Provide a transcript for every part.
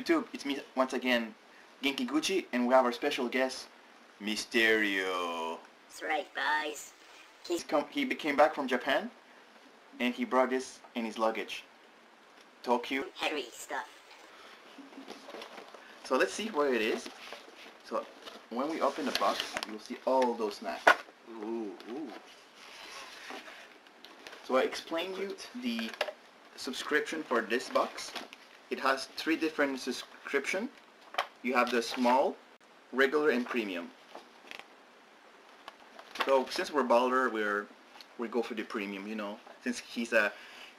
YouTube? It's me once again, Genki Gucci, and we have our special guest, Mysterio. That's right, guys. He came back from Japan, and he brought this in his luggage. Tokyo. Heavy stuff. So let's see what it is. So when we open the box, you'll see all those snacks. Ooh. So I explained you the subscription for this box. It has 3 different subscription. You have the small, regular, and premium. So since we're baller, we go for the premium, you know. Since he's a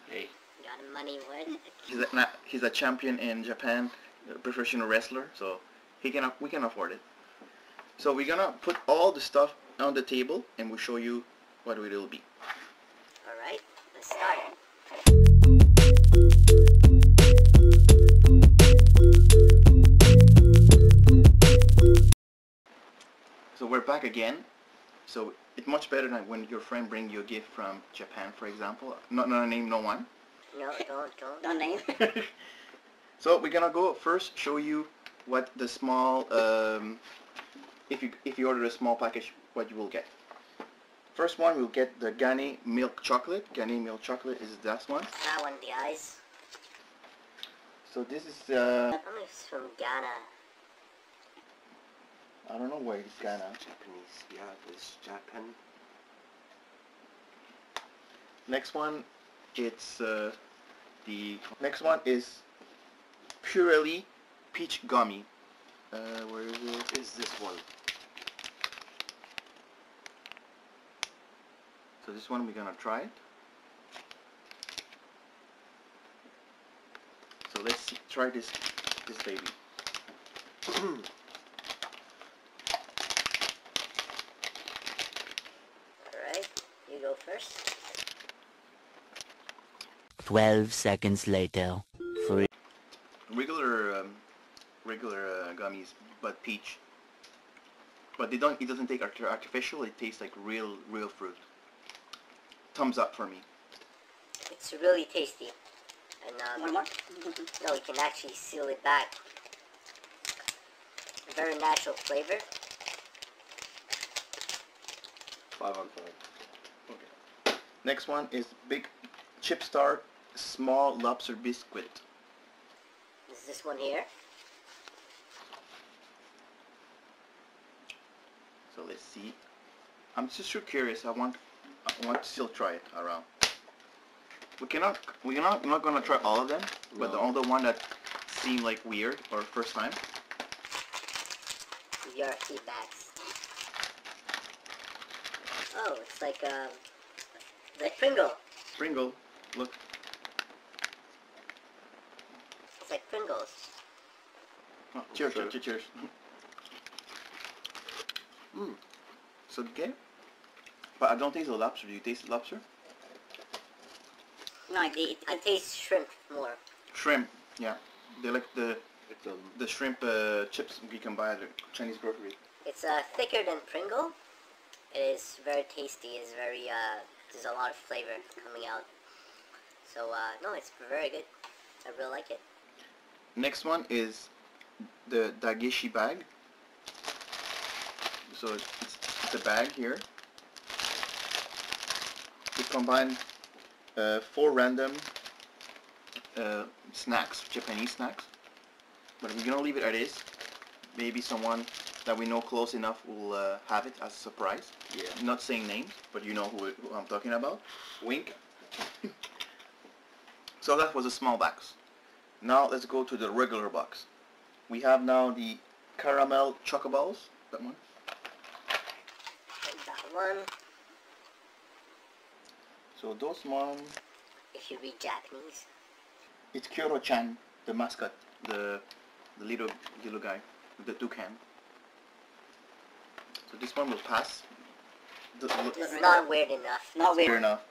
Got a money what? he's a champion in Japan, a professional wrestler, so we can afford it. So we're gonna put all the stuff on the table, and we'll show you what it will be. All right, let's start. So we're back again. So it's much better than when your friend bring you a gift from Japan, for example. Not name no one. No, don't name. So we're gonna go first show you what the small if you order a small package, what you will get. First one, we'll get the Gani milk chocolate. Gani milk chocolate is that one. That one, guys. So this is I'm from Ghana. I don't know where it's Ghana. Japanese, yeah, it's Japan. Next one, it's the next one is purely peach gummy. Where is it? Is this one? So this one we're gonna try it. So let's try this baby. Alright, you go first. 12 seconds later. Regular gummies, but peach. But it doesn't take artificial. It tastes like real fruit. Thumbs up for me. It's really tasty. And no, you can actually seal it back. A very natural flavor. 5 on 5. Okay. Next one is Big Chip Star Small Lobster Biscuit. Is this one here? So let's see. I'm just so curious. I want to still try it around. We're not gonna try all of them, but the only one that seemed like weird or first time. Your feedbacks. Oh, it's like Pringle. Pringle, look. It's like Pringles. Oh, cheers, Sure. cheers. So okay. But I don't taste the lobster. Do you taste the lobster? No, I taste shrimp more. Shrimp, yeah. They like the It's shrimp chips you can buy at the Chinese grocery. It's thicker than Pringle. It is very tasty. It's very there's a lot of flavor coming out. So no, it's very good. I really like it. Next one is the dageshi bag. So it's a bag here. It combines 4 random snacks, Japanese snacks. But we're gonna leave it as is. Maybe someone that we know close enough will have it as a surprise. Yeah. Not saying names, but you know who I'm talking about. Wink. So that was a small box. Now let's go to the regular box. We have now the caramel chocoballs. That one. And that one. So those one, If you read Japanese. it's Kyoto-chan, the mascot, the little guy, the toucan. So this one will pass. It's not weird enough. Not Fair enough.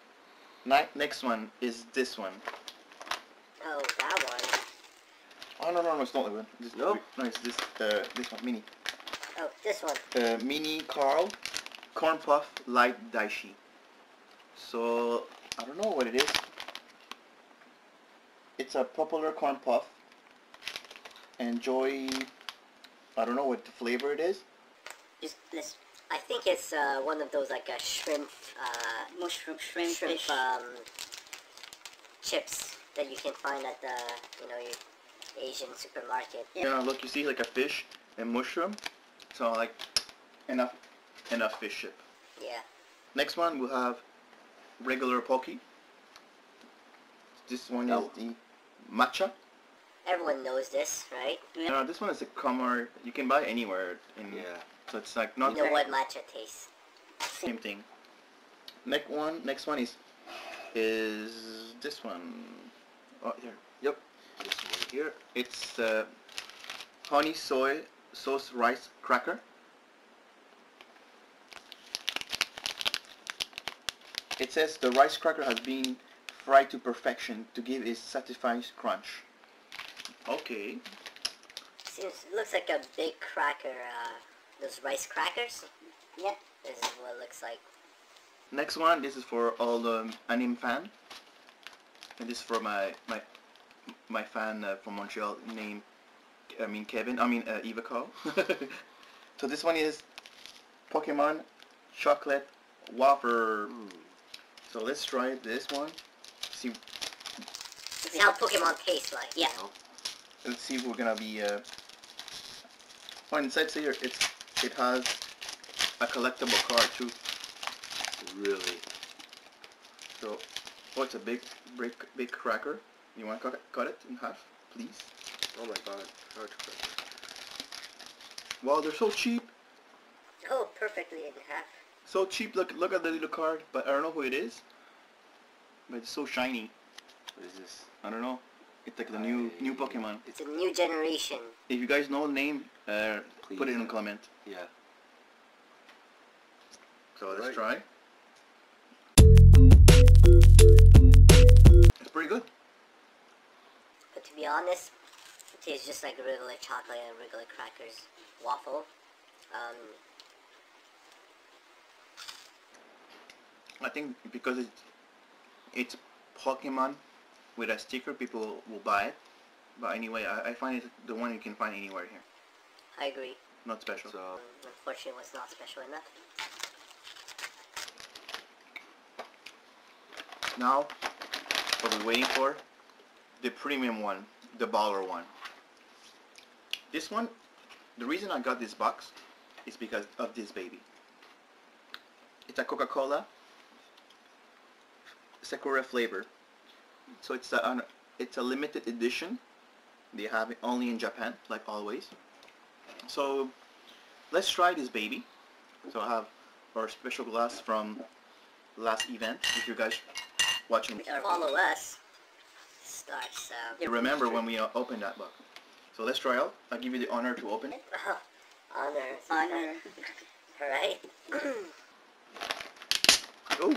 Next one is this one. Oh, that one. Oh no, it's not that one. No? No, it's this one, mini. Oh, this one. Mini Carl Corn Puff Light Daishi. So I don't know what it is. It's a popular corn puff, enjoy. I don't know what the flavor it is. Just this. I think it's one of those like a shrimp, Mushroom, shrimp, shrimp fish. chips that you can find at the your Asian supermarket. Yeah, look, you see like a fish and mushroom. So like enough fish chip. Yeah. Next one we'll have regular poke. This one is the matcha. Everyone knows this, right? No, this one is a common. You can buy anywhere. So it's like not You know what matcha tastes. same thing. Next one is this one. Oh, here. Yep. This one here. It's honey soy sauce rice cracker. It says the rice cracker has been fried to perfection to give a satisfying crunch. Okay. Looks like a big cracker. Those rice crackers. Yep. This is what it looks like. Next one, this is for all the anime fan. And this is for my fan from Montreal named Kevin. Ivako. So this one is Pokemon chocolate wafer. So let's try this one. See how Pokemon tastes like. Yeah. Let's see if we're gonna be. Oh, inside here it has a collectible card too. Really. So, oh, it's a big cracker. You want to cut it in half, please? Oh my god. Hard to cut. Wow, they're so cheap. Oh, perfectly in half. So cheap. Look at the little card. But I don't know who it is. But it's so shiny. What is this? I don't know. It's like the new Pokemon. It's a new generation. If you guys know the name, Please. put it in the comment. Yeah. So let's try. It's pretty good. But to be honest, it tastes just like regular chocolate and regular crackers. Waffle. I think because it's Pokemon with a sticker, people will buy it. But anyway, I find it the one you can find anywhere here. I agree. Not special. So Unfortunately, it was not special enough. Now, what we're waiting for, the premium one, the baller one. This one, the reason I got this box is because of this baby. It's a Coca-Cola Sakura flavor. So it's a limited edition. They have it only in Japan, like always. So let's try this baby. So I have our special glass from last event. If you guys watching, Follow us. Starts. remember when we opened that box. So let's try out. I'll give you the honor to open it. Honor. Honor. Alright. Oh, What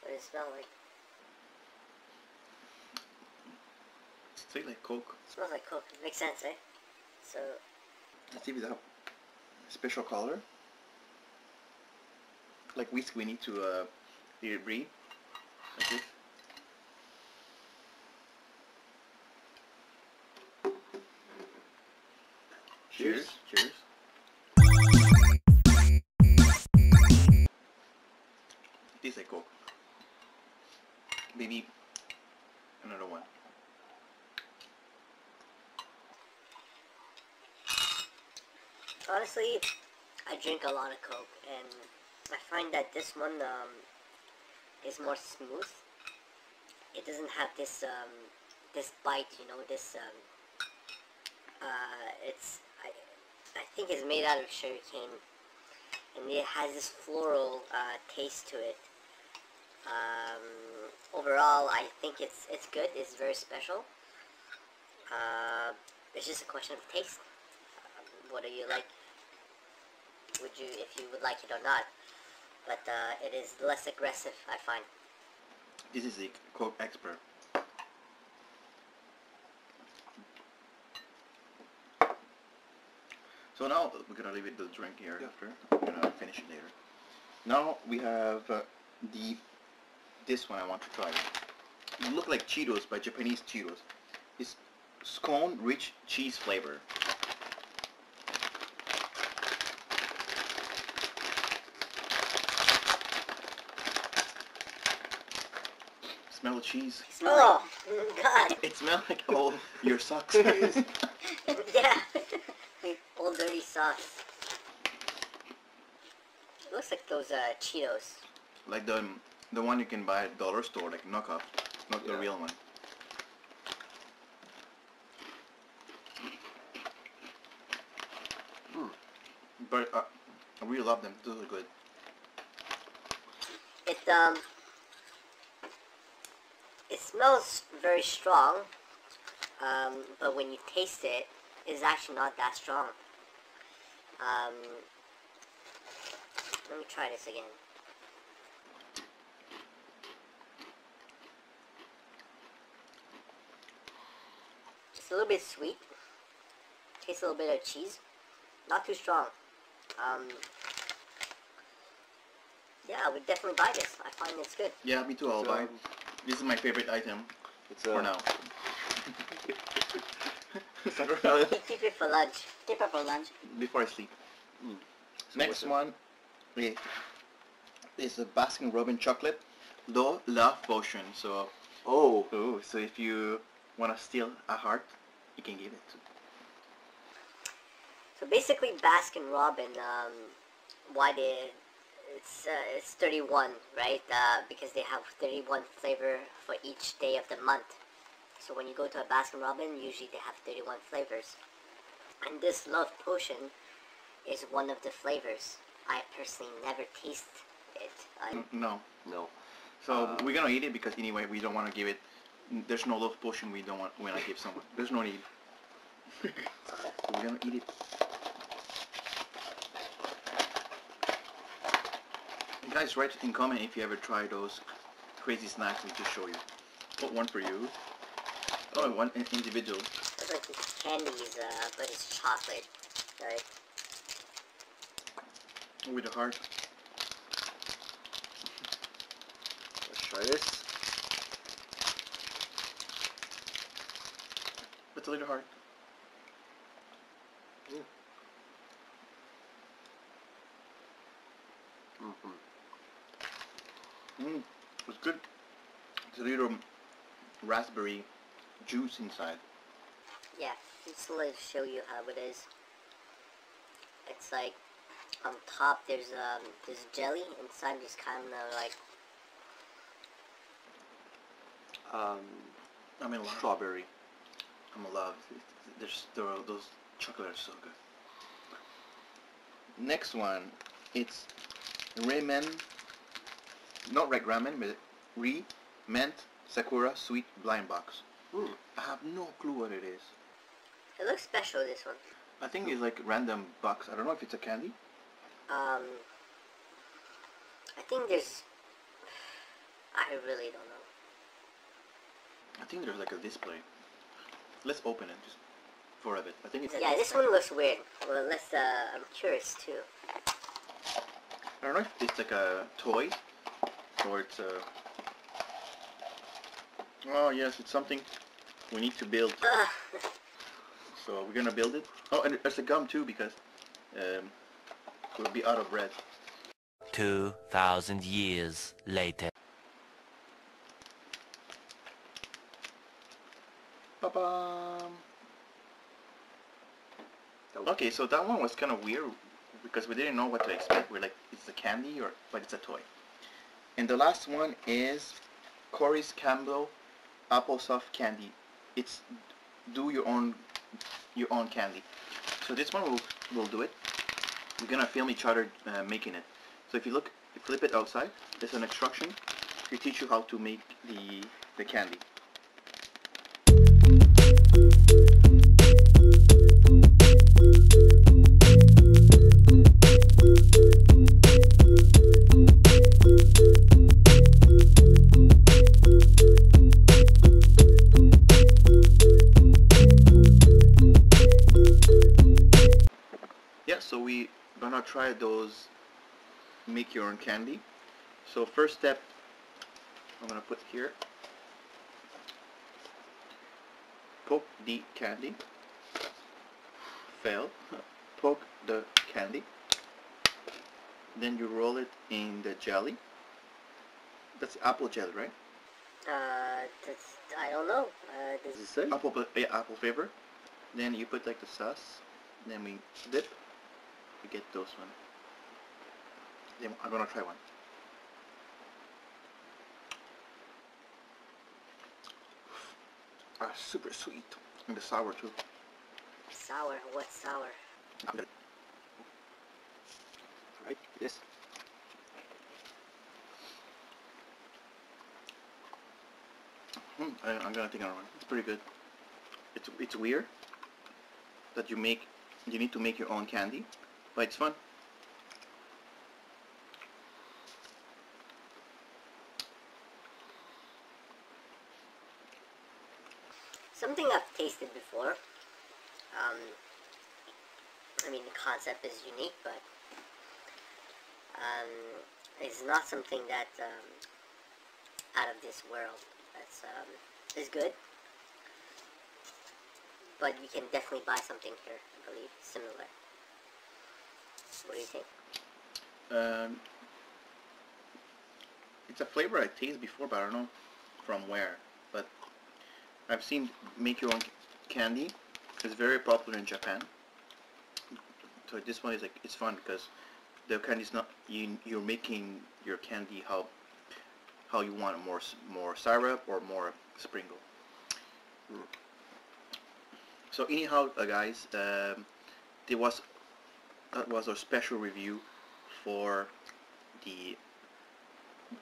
does it smell like? it tastes like Coke. It smells like Coke. Makes sense, eh? So, Let's see if it's a special color. Like whiskey, we need to let it breathe. Like this. Cheers. Cheers. It tastes like Coke. Maybe another one. honestly, I drink a lot of Coke, and I find that this one is more smooth. It doesn't have this this bite, you know. I think it's made out of sugarcane, and it has this floral taste to it. Overall, I think it's good. It's very special. It's just a question of taste. What do you like? Would you, if you would like it or not? But it is less aggressive, I find. This is the Coke expert. So now we're gonna leave it to drink here after. We're gonna finish it later. Now we have this one I want to try. It look like Cheetos, but Japanese Cheetos. It's scone rich cheese flavor. Smell the cheese. Oh, God. It smells like all your socks. Yeah. Old dirty sauce. It looks like those Cheetos. Like the one you can buy at dollar store, like knockoff, not the Yeah. real one. But I really love them. Those are good. It smells very strong, but when you taste it, it's actually not that strong. Let me try this again. It's a little bit sweet. Tastes a little bit of cheese. Not too strong. Yeah, I would definitely buy this. I find it's good. Yeah, me too. I'll So, buy it. This is my favorite item It's for now. Keep it for lunch. Keep it for lunch. Before I sleep. So Next what's it? one is the Baskin Robbins chocolate love potion. So, Oh, so if you want to steal a heart, you can give it to. So basically, Baskin Robbins, why it's 31, right? Because they have 31 flavor for each day of the month. So when you go to a Baskin Robbins, usually they have 31 flavors. And this love potion is one of the flavors. I personally never taste it. No. no. So we're gonna eat it because anyway we don't want to give it. There's no love potion we don't want when I give someone. There's no need. So we're gonna eat it. Guys, write in comment if you ever try those crazy snacks we just show you. Put one for you. Oh, one individual. It's like these candies, but it's chocolate, right? With a heart. Let's try this. It's a little heart. It's good. It's a little raspberry juice inside. Yeah, just to show you how it is. It's like on top there's jelly, inside there's kind of like I'm in love. Strawberry. I'm in love. Those chocolate are so good. Next one, it's ramen. Not like ramen, but mint sakura sweet blind box. I have no clue what it is. it looks special, this one. I think it's like random box. I don't know if it's a candy. I think there's I really don't know. I think there's like a display. Let's open it just for a bit. I think it's. Yeah, this one looks weird. Well, I'm curious too. I don't know if it's like a toy or it's a. Oh yes, it's something we need to build. So we're gonna build it. Oh, and there's a gum too because we'll be out of bread. 2,000 years later. Ba-bam. Okay, so that one was kind of weird because we didn't know what to expect. We're like, it's a candy or but it's a toy. And the last one is Corey's Campbell Apple Soft Candy. It's do your own candy. So this one we'll do it. We're gonna film each other making it. So if you look, flip it outside. There's an instruction to teach you how to make the candy. Yeah, so we gonna try those make your own candy. So first step I'm gonna put here. poke the candy. Fail. Poke the candy. Then you roll it in the jelly. That's apple jelly, right? That's, I don't know. Does it say? Apple flavor. Then you put like the sauce. Then we dip. We get those one. Then I'm gonna try one. Super sweet. And the sour too. Sour? What's sour? Right. Yes. I'm gonna take another one. It's pretty good. It's weird that you need to make your own candy, but it's fun. Something I've tasted before. I mean, the concept is unique, but it's not something that out of this world. That's is good, but you can definitely buy something here, I believe, similar. What do you think? It's a flavor I tasted before, but I don't know from where. But I've seen make your own candy. It's very popular in Japan. So this one is like, it's fun because the candy's not, you're making your candy how you want it, more syrup or more sprinkle. So anyhow, guys, that was our special review for the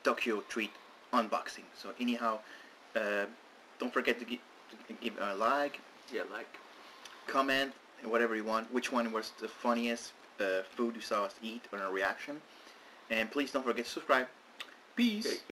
TokyoTreat unboxing. So anyhow, don't forget to give a like, Yeah, like. comment, and whatever you want. Which one was the funniest food you saw us eat, or a reaction? And please don't forget to subscribe. Peace. Okay.